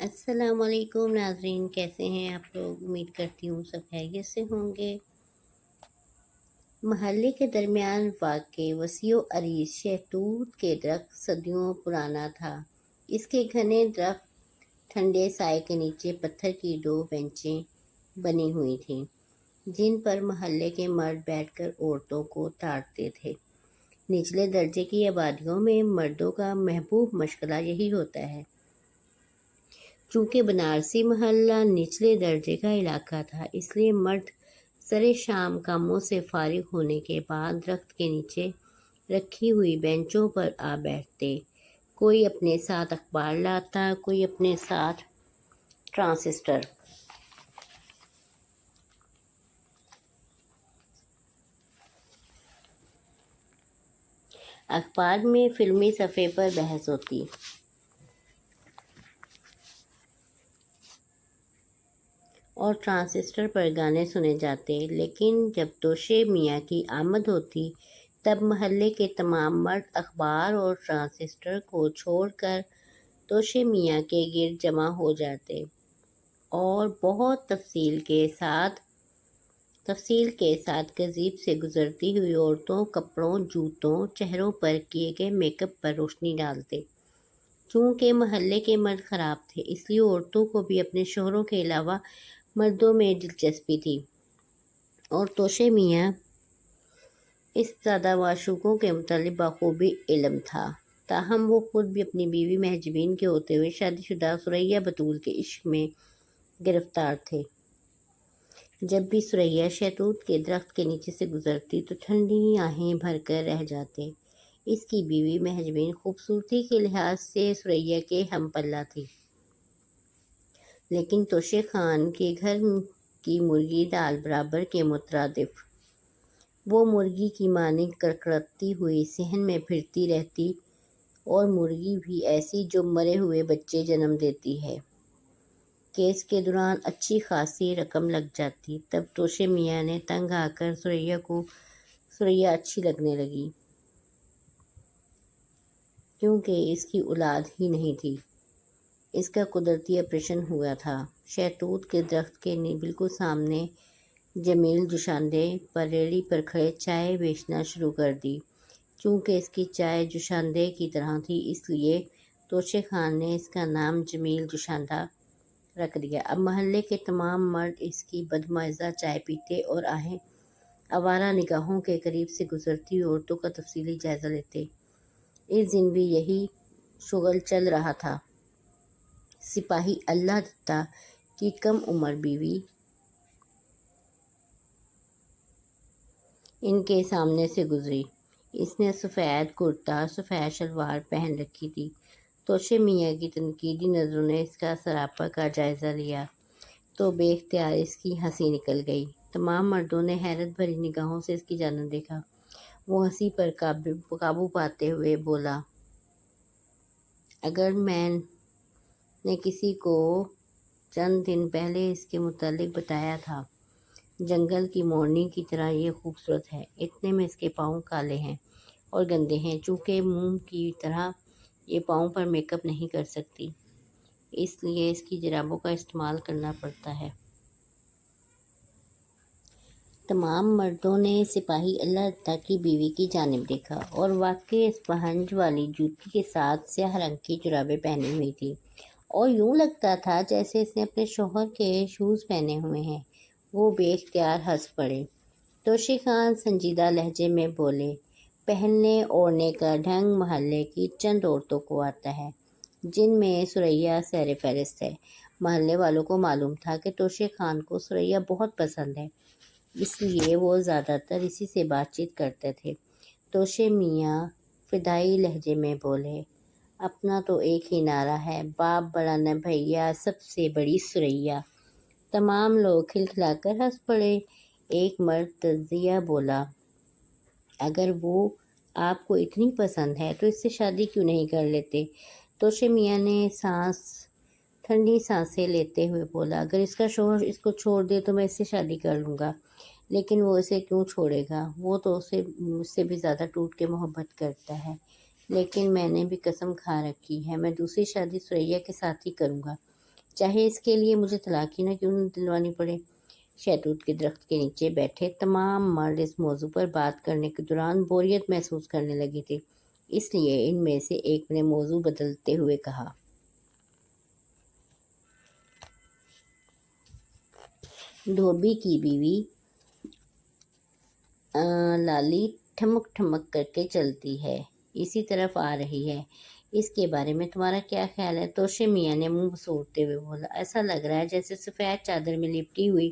السلام علیکم ناظرین، کیسے ہیں آپ لوگ؟ امید کرتی ہوں سب خیریت سے ہوں گے۔ محلے کے درمیان واقع وسیع و عریض شہتوت کے درخت صدیوں پرانا تھا۔ اس کے گھنے درخت ٹھنڈے سائے کے نیچے پتھر کی 2 بینچیں بنی ہوئی تھیں، جن پر محلے کے مرد بیٹھ کر عورتوں کو تاڑتے تھے۔ نچلے درجے کی آبادیوں میں مردوں کا محبوب مشغلہ یہی ہوتا ہے۔ چونکہ بنارسی محلہ نچلے درجے کا علاقہ تھا، اس لیے مرد سرِ شام کاموں سے فارغ ہونے کے بعد درخت کے نیچے رکھی ہوئی بینچوں پر آ بیٹھتے۔ کوئی اپنے ساتھ اخبار لاتا، کوئی اپنے ساتھ ٹرانسسٹر۔ اخبار میں فلمی صفحے پر بحث ہوتی اور ٹرانسسٹر پر گانے سنے جاتے، لیکن جب توشے میاں کی آمد ہوتی تب محلے کے تمام مرد اخبار اور ٹرانسسٹر کو چھوڑ کر توشے میاں کے گرد جمع ہو جاتے اور بہت تفصیل کے ساتھ گزیب سے گزرتی ہوئی عورتوں، کپڑوں، جوتوں، چہروں پر کیے گئے میک اپ پر روشنی ڈالتے۔ چونکہ محلے کے مرد خراب تھے، اس لیے عورتوں کو بھی اپنے شوہروں کے علاوہ مردوں میں دلچسپی تھی اور توشے میاں اس زیادہ معشوقوں کے متعلق بخوبی علم تھا۔ تاہم وہ خود بھی اپنی بیوی مہجبین کے ہوتے ہوئے شادی شدہ ثریا بطول کے عشق میں گرفتار تھے۔ جب بھی ثریا شہتوت کے درخت کے نیچے سے گزرتی تو ٹھنڈی آہیں بھر کر رہ جاتے۔ اس کی بیوی مہجبین خوبصورتی کے لحاظ سے ثریا کے ہم پلہ تھی، لیکن توشے خان کے گھر کی مرغی دال برابر کے مترادف۔ وہ مرغی کی مانند کڑکڑاتی ہوئی صحن میں پھرتی رہتی، اور مرغی بھی ایسی جو مرے ہوئے بچے جنم دیتی ہے۔ کیس کے دوران اچھی خاصی رقم لگ جاتی۔ تب توشے میاں نے تنگ آ کر ثریا اچھی لگنے لگی، کیونکہ اس کی اولاد ہی نہیں تھی۔ اس کا قدرتی آپریشن ہوا تھا۔ شہتوت کے درخت کے بالکل سامنے جمیل جوشاندے پر ریڑھی پر کھڑے چائے بیچنا شروع کر دی۔ چونکہ اس کی چائے جوشاندے کی طرح تھی، اس لیے توشے خان نے اس کا نام جمیل جوشاندہ رکھ دیا۔ اب محلے کے تمام مرد اس کی بدمزہ چائے پیتے اور آوارہ نگاہوں کے قریب سے گزرتی عورتوں کا تفصیلی جائزہ لیتے۔ اس دن بھی یہی شغل چل رہا تھا۔ سپاہی اللہ دتہ کی کم عمر بیوی ان کے سامنے سے گزری۔ اس نے سفید کرتا، سفید شلوار پہن رکھی تھی۔ توشے میاں کی تنقیدی نظروں نے اس کا سراپا کا جائزہ لیا تو بے اختیار اس کی ہنسی نکل گئی۔ تمام مردوں نے حیرت بھری نگاہوں سے اس کی جانب دیکھا۔ وہ ہنسی پر قابو پاتے ہوئے بولا، اگر میں نے کسی کو چند دن پہلے اس کے متعلق بتایا تھا، جنگل کی مورنی کی طرح یہ خوبصورت ہے، اتنے میں اس کے پاؤں کالے ہیں اور گندے ہیں، چونکہ موم کی طرح یہ پاؤں پر میک اپ نہیں کر سکتی، اس لیے اس کی جرابوں کا استعمال کرنا پڑتا ہے۔ تمام مردوں نے سپاہی اللہ دتہ کی بیوی کی جانب دیکھا اور واقعی اسپنج والی جوتی کے ساتھ سیاہ رنگ کی جرابیں پہنی ہوئی تھی اور یوں لگتا تھا جیسے اس نے اپنے شوہر کے شوز پہنے ہوئے ہیں۔ وہ بے اختیار ہنس پڑے۔ توشے خان سنجیدہ لہجے میں بولے، پہننے اوڑھنے کا ڈھنگ محلے کی چند عورتوں کو آتا ہے، جن میں ثریا سر فہرست ہے۔ محلے والوں کو معلوم تھا کہ توشے خان کو ثریا بہت پسند ہے، اس لیے وہ زیادہ تر اسی سے بات چیت کرتے تھے۔ توشے میاں فدائی لہجے میں بولے، اپنا تو ایک ہی نعرہ ہے، باپ بڑا نہ بھیا، سب سے بڑی ثریا۔ تمام لوگ کھلکھلا کر ہنس پڑے۔ ایک مرد تجزیہ بولا، اگر وہ آپ کو اتنی پسند ہے تو اس سے شادی کیوں نہیں کر لیتے؟ توشے میاں نے ٹھنڈی سانسیں لیتے ہوئے بولا، اگر اس کا شوہر اس کو چھوڑ دے تو میں اس سے شادی کر لوں گا، لیکن وہ اسے کیوں چھوڑے گا؟ وہ تو مجھ سے بھی زیادہ ٹوٹ کے محبت کرتا ہے، لیکن میں نے بھی قسم کھا رکھی ہے، میں دوسری شادی ثریا کے ساتھ ہی کروں گا۔ چاہے اس کے لیے مجھے طلاق ہی نہ کیوں نہ دلوانی پڑے۔ شہتوت کے درخت کے نیچے بیٹھے تمام مرد اس موضوع پر بات کرنے کے دوران بوریت محسوس کرنے لگے تھے، اس لیے ان میں سے ایک نے موضوع بدلتے ہوئے کہا، دھوبی کی بیوی لالی ٹھمک ٹھمک کر کے چلتی ہے، اسی طرف آ رہی ہے، اس کے بارے میں تمہارا کیا خیال ہے؟ توشے میاں نے منہ بسوڑتے ہوئے بولا، ایسا لگ رہا ہے جیسے سفید چادر میں لپٹی ہوئی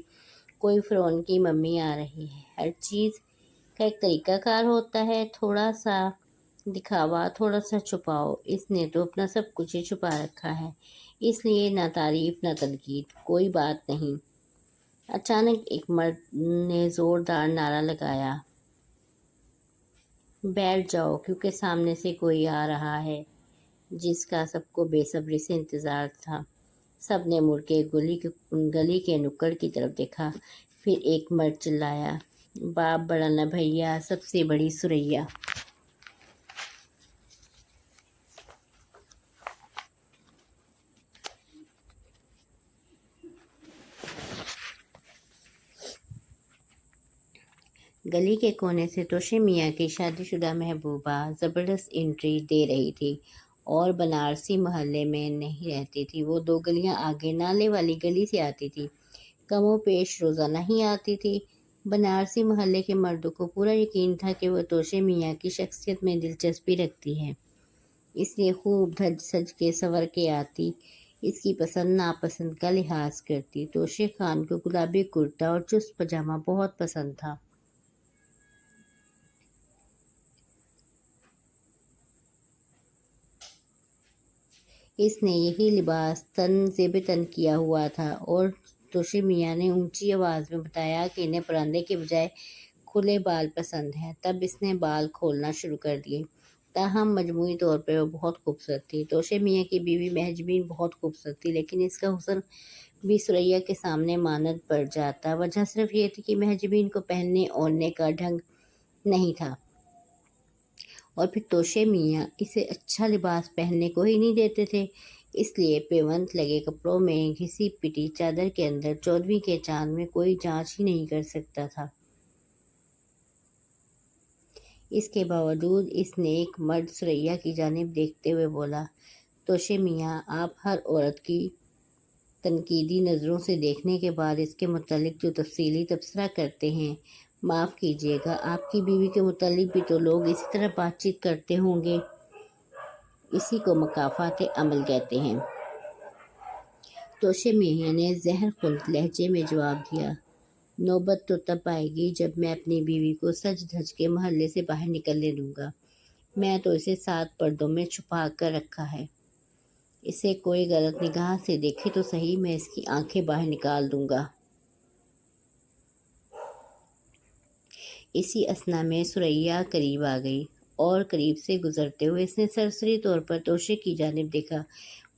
کوئی فرعون کی ممی آ رہی ہے۔ ہر چیز کا ایک طریقہ کار ہوتا ہے، تھوڑا سا دکھاوا، تھوڑا سا چھپاؤ۔ اس نے تو اپنا سب کچھ ہی چھپا رکھا ہے، اس لیے نہ تعریف نہ تنقید، کوئی بات نہیں۔ اچانک ایک مرد نے زوردار نعرہ لگایا، بیٹھ جاؤ، کیونکہ سامنے سے کوئی آ رہا ہے جس کا سب کو بے صبری سے انتظار تھا۔ سب نے مڑ کے گلی کے نکڑ کی طرف دیکھا، پھر ایک مرد چلایا، باپ بڑا نہ بھیا، سب سے بڑی سریا۔ گلی کے کونے سے توشے میاں کی شادی شدہ محبوبہ زبردست انٹری دے رہی تھی اور بنارسی محلے میں نہیں رہتی تھی، وہ 2 گلیاں آگے نالے والی گلی سے آتی تھی، کم و بیش روزانہ ہی آتی تھی۔ بنارسی محلے کے مردوں کو پورا یقین تھا کہ وہ توشے میاں کی شخصیت میں دلچسپی رکھتی ہے، اس لیے خوب دھج سج کے سنور کے آتی، اس کی پسند ناپسند کا لحاظ کرتی۔ توشے خان کو گلابی کرتا اور چست پاجامہ بہت پسند تھا۔ اس نے یہی لباس تن زیب تن کیا ہوا تھا اور توشے میاں نے اونچی آواز میں بتایا کہ انہیں پراندے کے بجائے کھلے بال پسند ہیں۔ تب اس نے بال کھولنا شروع کر دیے۔ تاہم مجموعی طور پر وہ بہت خوبصورت تھی۔ توشے میاں کی بیوی مہجبین بہت خوبصورت تھی، لیکن اس کا حسن بھی سریا کے سامنے ماند پڑ جاتا۔ وجہ صرف یہ تھی کہ مہجبین کو پہننے اوڑھنے کا ڈھنگ نہیں تھا، اور پھر توشے میاں اسے اچھا لباس پہننے کو ہی نہیں دیتے تھے، اس لیے پیوند لگے کپڑوں میں گھسی پٹی چادر کے اندر 14ویں کے چاند میں کوئی جانچ ہی نہیں کر سکتا تھا۔ اس کے باوجود اس نیک مرد سریا کی جانب دیکھتے ہوئے بولا، توشے میاں، آپ ہر عورت کی تنقیدی نظروں سے دیکھنے کے بعد اس کے متعلق جو تفصیلی تبصرہ کرتے ہیں، معاف کیجیے گا، آپ کی بیوی کے متعلق بھی تو لوگ اسی طرح بات چیت کرتے ہوں گے، اسی کو مکافات عمل کہتے ہیں۔ توشے میاں نے زہر خلط لہجے میں جواب دیا، نوبت تو تب آئے گی جب میں اپنی بیوی کو سج دھج کے محلے سے باہر نکلنے دوں گا، میں تو اسے 7 پردوں میں چھپا کر رکھا ہے، اسے کوئی غلط نگاہ سے دیکھے تو صحیح، میں اس کی آنکھیں باہر نکال دوں گا۔ اسی اثنا میں سریا قریب آ گئی اور قریب سے گزرتے ہوئے اس نے سرسری طور پر توشے کی جانب دیکھا۔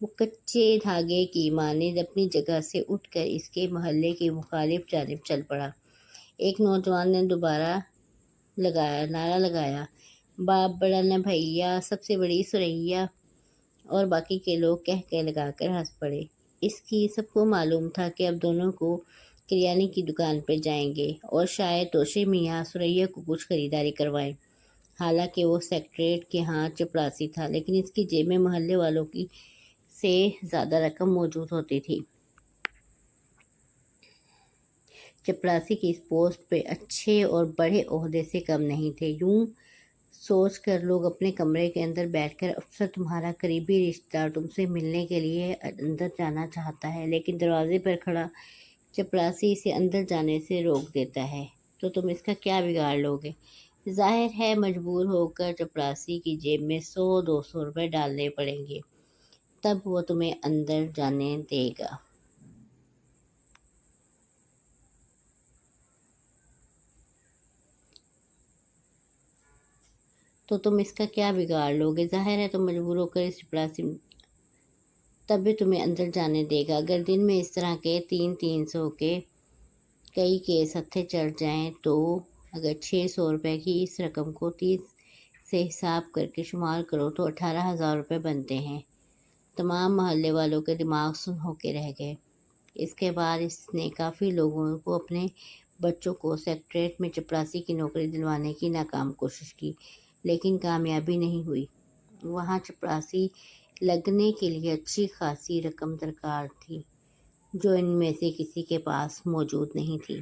وہ کچے دھاگے کی مانند اپنی جگہ سے اٹھ کر اس کے محلے کی مخالف جانب چل پڑا۔ ایک نوجوان نے دوبارہ نعرہ لگایا، باپ بڑا نہ بھیا، سب سے بڑی سریا، اور باقی کے لوگ کہہ لگا کر ہنس پڑے۔ اس کی سب کو معلوم تھا کہ اب دونوں کو کریانے کی دکان پر جائیں گے اور شاید توشے میاں سریا کو کچھ خریداری کروائیں۔ حالانکہ وہ سیکریٹریٹ کے ہاں چپڑاسی تھا، لیکن اس کی جیب میں محلے والوں کی سے زیادہ رقم موجود ہوتی تھی۔ چپڑاسی کی اس پوسٹ پہ اچھے اور بڑے عہدے سے کم نہیں تھے۔ یوں سوچ کر لوگ اپنے کمرے کے اندر بیٹھ کر، افسر تمہارا قریبی رشتہ دار تم سے ملنے کے لیے اندر جانا چاہتا ہے، لیکن دروازے پر کھڑا چپڑاسی اسے اندر جانے سے روک دیتا ہے، تو تم اس کا کیا بگاڑ لوگے؟ ظاہر ہے مجبور ہو کر چپڑاسی کی جیب میں 100-200 روپے ڈالنے پڑیں گے، تب وہ تمہیں اندر جانے دے گا۔ تو تم اس کا کیا بگاڑ لوگے؟ ظاہر ہے تم مجبور ہو کر اس چپڑاسی تب بھی تمہیں اندر جانے دے گا۔ اگر دن میں اس طرح کے 300 کے کئی کیس ہتھے چڑھ جائیں تو اگر 600 روپے کی اس رقم کو 30 سے حساب کر کے شمار کرو تو 18,000 روپے بنتے ہیں۔ تمام محلے والوں کے دماغ سن ہو کے رہ گئے۔ اس کے بعد اس نے کافی لوگوں کو اپنے بچوں کو سیکریٹریٹ میں چپراسی کی نوکری دلوانے کی ناکام کوشش کی، لیکن کامیابی نہیں ہوئی۔ وہاں چپراسی لگنے کے لیے اچھی خاصی رقم درکار تھی، جو ان میں سے کسی کے پاس موجود نہیں تھی۔